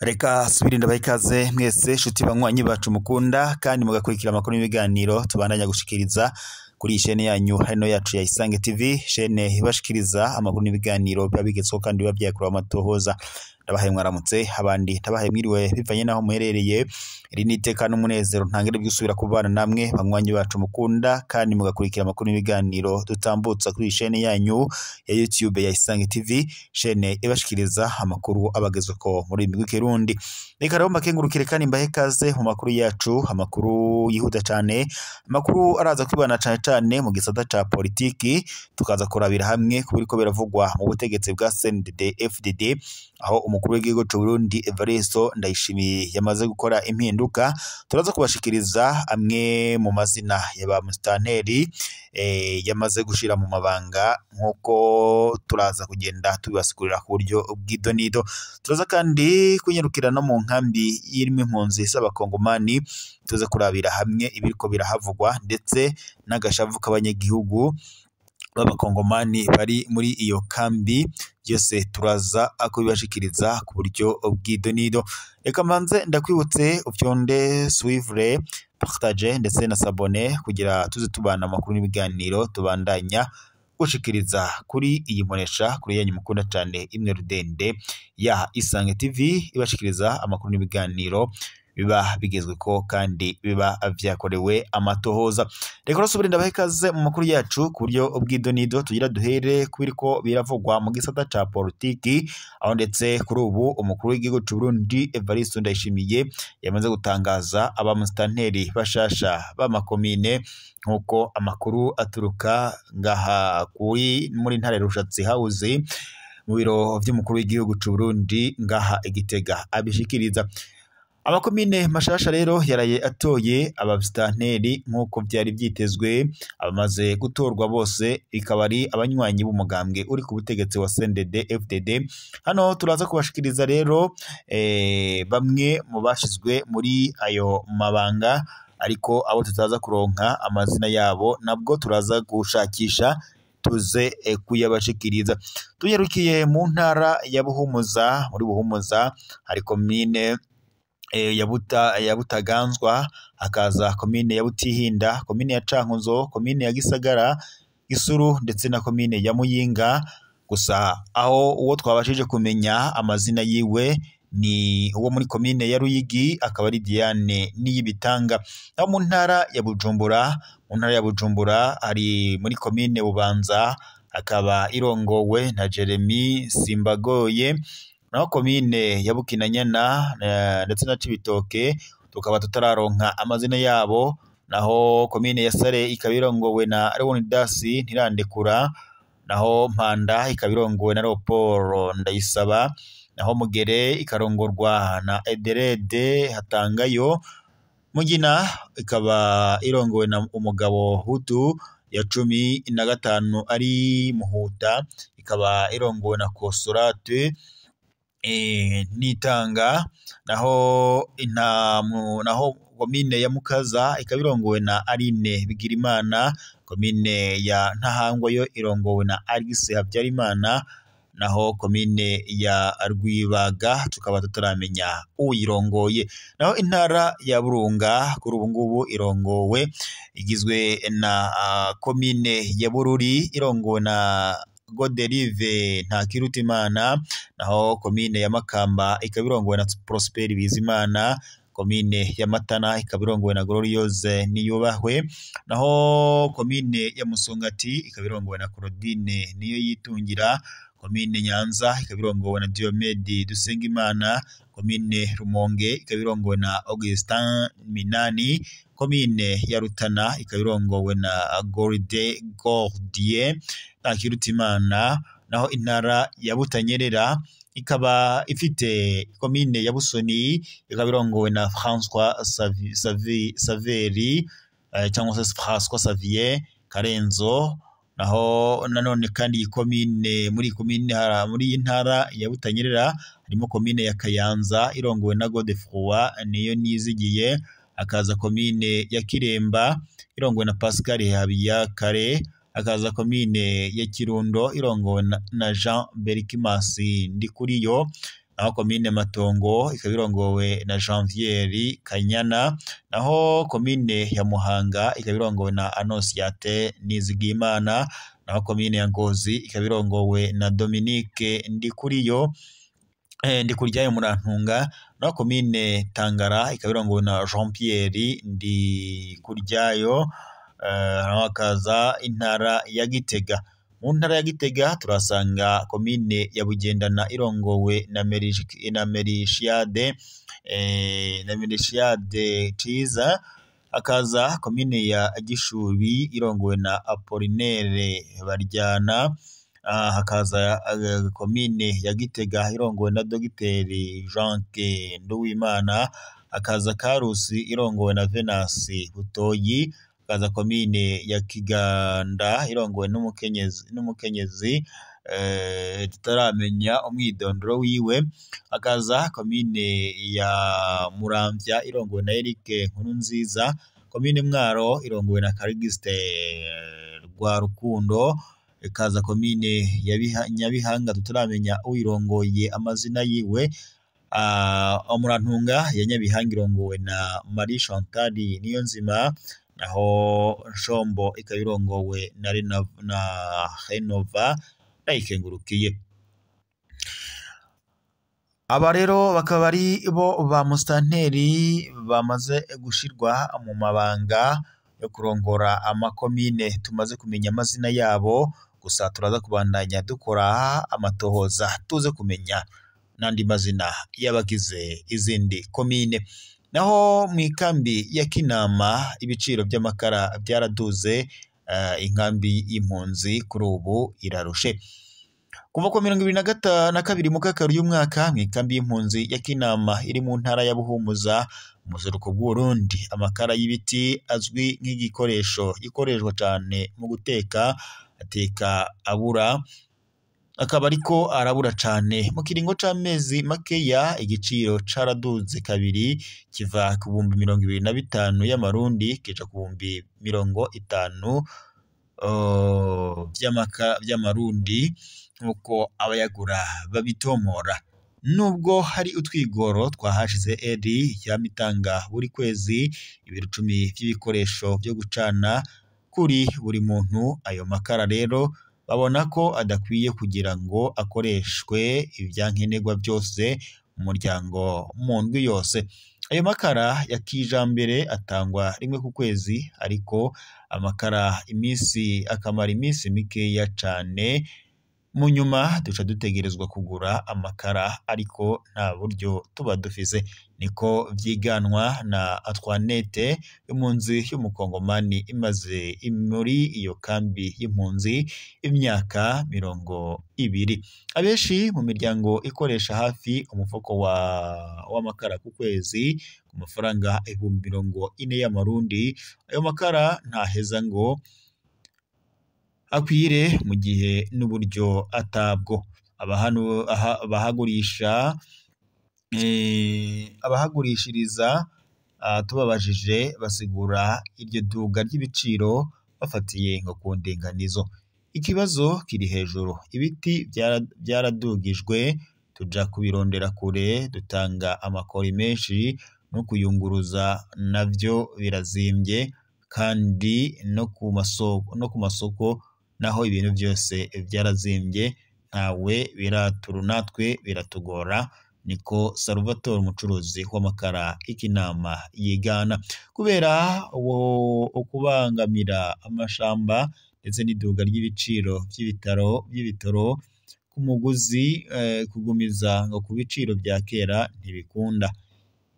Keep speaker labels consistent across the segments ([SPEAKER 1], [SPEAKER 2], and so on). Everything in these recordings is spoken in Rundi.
[SPEAKER 1] Reka subira ndabaye ikaze mwese shuti banywanyi bacu mukunda kandi mugakurikira amakuru n'ibiganiro tubandanya gushikiriza kuri iyi chaîne yanyu hano yacu ya Isange TV, chaîne ibashikiriza amakuru n'ibiganiro byabigezweho kandi babyakura amatohoza. Ndabahaye mwaramutse abandi ndabahaye mwiriwe bivanye naho muherereye. Iri ni iteka n'umunezero ntangere by'usubira kubana namwe banywanyi bacu mukunda kandi mugakurikira amakuru n'ibiganiro dutambutsa kuri iyi chaîne yanyu ya YouTube ya Isange TV, chaîne ibashikiriza amakuru abagezweho muri imigwi Kirundi. Reka rero mbakengurukire kandi mbahe kaze mu makuru yacu, amakuru yihuta cyane, amakuru araza kwibana cyane mu gisata ca politiki, tukaza kurabira hamwe kubiriko biravugwa mu butegetsi bwa CNDD FDD, aho umukuru w'igihugu cy'u Burundi Evariste Ndayishimiye yamaze gukora impinduka. Turaza kubashikiriza amwe mu mazina y'aba mustanteri yamaze gushira mu mabanga, nkuko turaza kugenda tubibasigurira ku buryo bw'idonido. Turaza kandi kunyarukira no mu nkambi y'irimo impunzi z'abakongomani, tuze kurabira hamwe ibiriko birahavugwa ndetse n'agashavu k'abanyagihugu b'abakongomani bari muri iyo kambi. Byose turaza akubibashikiriza ku buryo bw'idonido. Reka manze ndakwibutse ufyonde suivre, partage ndetse na s'abonner kugira tuze tubana amakuru n'ibiganiro tubandanya gushikiriza kuri iyi mbonesha kuri yanyu mukunda cyane imwe rudende ya Isange TV, ibashikiriza amakuru n'ibiganiro biba bigezweko kandi biba vyakorewe amatohoza. Reka rusubire ndabahe kaze mu makuru yacu ku buryo bw'idonido. Tugira duhere kubiriko biravugwa mu gisata ca politiki, aho ndetse kuri ubu umukuru w'igihugu cy'u Burundi Evariste Ndayishimiye yamaze gutangaza aba mustanteri bashasha b'amakomine, nkuko amakuru aturuka ngaha muri ntare Rushatsi House mu biro vy'umukuru w'igihugu cy'u Burundi ngaha Igitega abishikiriza. Amakomine mashasha rero yaraye atoye abamustanteri nkuko byari byitezwe. Abamaze gutorwa bose ikaba ari abanywanyi b'umugambwe uri ku butegetsi wa CNDD FDD. Hano turaza kubashikiriza rero bamwe mu bashizwe muri ayo mabanga, ariko abo tutaza kuronka amazina yabo nabwo turaza gushakisha tuze kuyabashikiriza. Tunyarukiye mu ntara ya Buhumuza. Muri Buhumuza hari komine ya Butaganzwa, hakaza komine ya Butihinda, komine ya Cankuzo, komine ya Gisagara, Gisuru ndetse na komine ya Muyinga. Gusa aho uwo twabashije kumenya amazina yiwe ni uwo muri komine ya Ruyigi, akaba ari Diane Niyibitanga. Aho mu ntara ya Bujumbura hari muri komine Bubanza, akaba irongowe na Jeremy Simbagoye. Naho komine ya Bukinanyana ndetse na Cibitoke tukaba tutararonka amazina yabo. Naho komine ya Sare ikaba irongowe na Leonidas Ntirandekura, naho Mpanda ikaba irongowe na Leopold Ndayisaba, naho Mugere ikarongorwa na Ederede Hatangayo, Mugina ikaba irongowe na umugabo Hutu ya 15 ari Muhuta, ikaba irongowe na Consolate Nitanga, naho komine ya Mukaza ikaba irongowe na Aline Bigirimana, komine ya Ntahangwa yo irongowe na Alice Habyarimana, naho komine ya Rwibaga tukaba tutaramenya uyirongoye. Naho intara ya Burunga kuri ubu ngubu irongowe igizwe na komine ya Bururi irongowe na Goderive Ntakirutimana, naho komine ya Makamba ikaba irongowe na Prosper Bizimana, komine ya Matana ikaba irongowe na Gloriose Niyubahwe, naho komine ya Musongati ikaba irongowe na Claudine Niyo Yitungira, komine Nyanza ikaba irongowe na Diomede Dusengimana, komine Rumonge ikaba irongowe na Augustin Minani, komine ya Rutana ikaba irongowe na Gordien Ntakirutimana, naho intara ya Butanyerera ikaba ifite komine ya Busoni ikaba irongowe na François Saveri cyangwa se François Xavier Karenzo, naho nanone kandi komine muri intara ya Butanyerera harimo komine ya Kayanza irongowe na Godefroid Niyo Nizigiye, akaza komine ya Kiremba irongowe na Pascal Habiyakare, hakaza komine ya Kirundo irongowe na Jean Berikimasi Ndikuriyo, naho komine Matongo ikaba irongowe na Janvier Kanyana, naho komine ya Muhanga ikaba irongowe na Anosiate Nizigimana, naho komine ya Ngozi ikaba irongowe na Dominique Ndikuriyo Ndikuryayo Murantunga, naho komine Tangara ikaba irongowe na Jean Pierre Ndikuryayo, naho hakaza intara ya Gitega. Mu ntara ya Gitega turasanga komine ya Bugendana irongowe na Merishade Ciza, hakaza komine ya Gishubi irongowe na Apollinaire Baryana, hakaza komine ya Gitega irongowe na Dogiteri Jeanke Nduwimana, hakaza Karusi irongowe na Venasi Butoyi, hakaza komine ya Kiganda irongowe n'umukenyezi tutaramenya umwidondoro wiwe, hakaza komine ya Muramvya irongowe na Eric Nkurunziza, komine Mwaro irongowe na Karigiste Rwarukundo, hakaza komine ya Nyabihanga tutaramenya uyirongoye amazina yiwe, Murantunga ya Nyabihanga irongowe na Marie Chantal Niyonzima, naho Shombo ikaba irongowe na Renova Ndayikengurukiye. Aba rero bakaba ari bo ba musitanteri bamaze gushirwa mu mabanga yo kurongora amakomine. Tumaze kumenya amazina yabo, gusa turaza kubandanya dukora amatohoza tuze kumenya n'andi mazina y'abagize izindi komine. Naho mu ikambi ya Kinama ibiciro by'amakara byaraduze, inkambi y'impunzi kuri ubu irarushe. Kuva ku 2022 mu Kakaro y'umwaka, mu ikambi y'impunzi ya Kinama iri mu ntara ya Buhumuza mu buseruko bw'u Burundi, amakara y'ibiti azwi nk'igikoresho gikoreshwa cyane mu guteka ateka abura, akaba ariko arabura cyane. Mu kiringo c'amezi makeya igiciro caraduze kabiri, kiva ku 25,000 y'amarundi kija ku 50,000 by'amarundi nkuko abayagura babitomora. Nubwo hari utwigoro twahashize eri yamitanga buri kwezi 10 by'ibikoresho byo gucana kuri buri muntu, ayo makara rero babona ko adakwiye kugira ngo akoreshwe ibyankenerwa byose mu muryango mu ndwi yose. Ayo makara ya kijambere atangwa rimwe ku kwezi, ariko amakara akamara iminsi mikeya cane, mu nyuma duca dutegerezwa kugura amakara ariko nta buryo tuba dufise. Niko vyiganwa na Antoinette impunzi y'umukongomani imaze muri iyo kambi y'impunzi imyaka 20. Abenshi mu miryango ikoresha hafi umufuko w'amakara ku kwezi ku mafaranga 40,000 y'amarundi. Ayo makara ntaheza ngo akwire mu gihe n'uburyo atabwo. Abahagurishiriza tubabajije basigura iryo duga ry'ibiciro bafatiye ngo ku ndinganizo. Ikibazo kiri hejuru, ibiti byaradugijwe, tuja kubirondera kure, dutanga amakori menshi, no kuyunguruza navyo birazimbye, kandi no ku masoko naho ibintu byose byarazimbye, natwe biratugora. Niko Salvatore umucuruzi w'amakara Ikinama yigana. Kubera ukubangamira amashamba ndetse n'iduga ry'ibiciro by'ibitoro ku muguzi, kugumiza ngo ku biciro bya kera ntibikunda.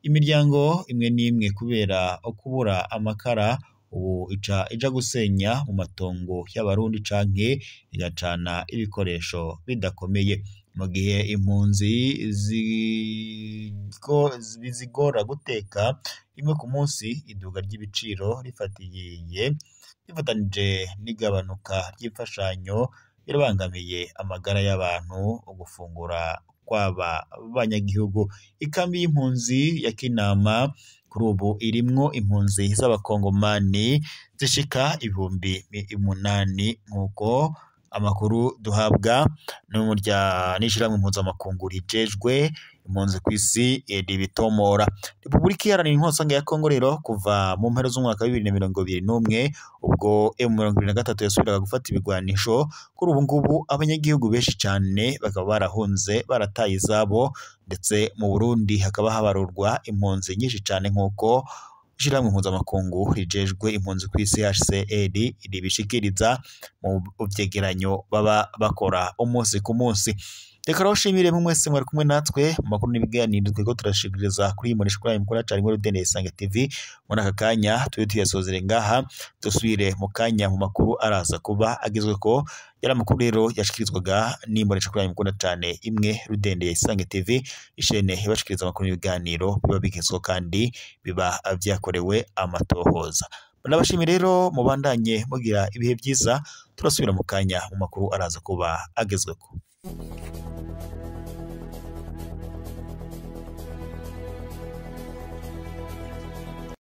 [SPEAKER 1] Imiryango imwe n'imwe kubera ukubura amakara ubu ija gusenya mu matongo y'abarundi canke igacana ibikoresho bidakomeye. Mu gihe impunzi bizigora guteka rimwe ku munsi, iduga ry'ibiciro rifatanije n'igabanuka ry'imfashanyo birabangamiye amagara y'abantu, gufungura kw'aba banyagihugu. Ikambi y'impunzi ya Kinama kuri ubu irimwo impunzi z'abakongomani zishika 8,000 nk'uko amakuru duhabwa n'ishirahamwe mpuzamakungu rijejwe impunzi kw'isi ribitomora. Repubulika Iharanira Intwaro ya Kongo rero kuva mu mpera z'umwaka wa 2021 ubwo M23 yasubiraga gufata ibigwanisho, kuri ubu ngubu abanyagihugu benshi cyane bakaba barahunze barataye izabo, ndetse mu Burundi hakaba habarurwa impunzi nyinshi cyane nk'uko ishirahamwe mpuzamakungu rijejwe impunzi kw'isi HCR ribishikiriza mu vyegeranyo baba bakora umunsi ku munsi. Reka rawushimire mu mwese mwari kumwe natwe mu makuru n'ibiganiro twego turashikiriza kuri Imbonesha kuri mukora cyane ngo Rudende Isange TV. Muri aka kanya tuyasozere ngaha, dusubire mu kanya mu makuru araza kuba agezwe ko yari amakuru rero yashikirizwaga n'Imbonesha kuri mukora cyane imwe Rudende Isange TV, ishene ibashikiriza amakuru n'ibiganiro biba bigezwe kandi biba vyakorewe amatohoza. Nabashimire rero mubandanye mugira ibihe byiza, turasubira mu kanya mu makuru araza kuba agezwe ko.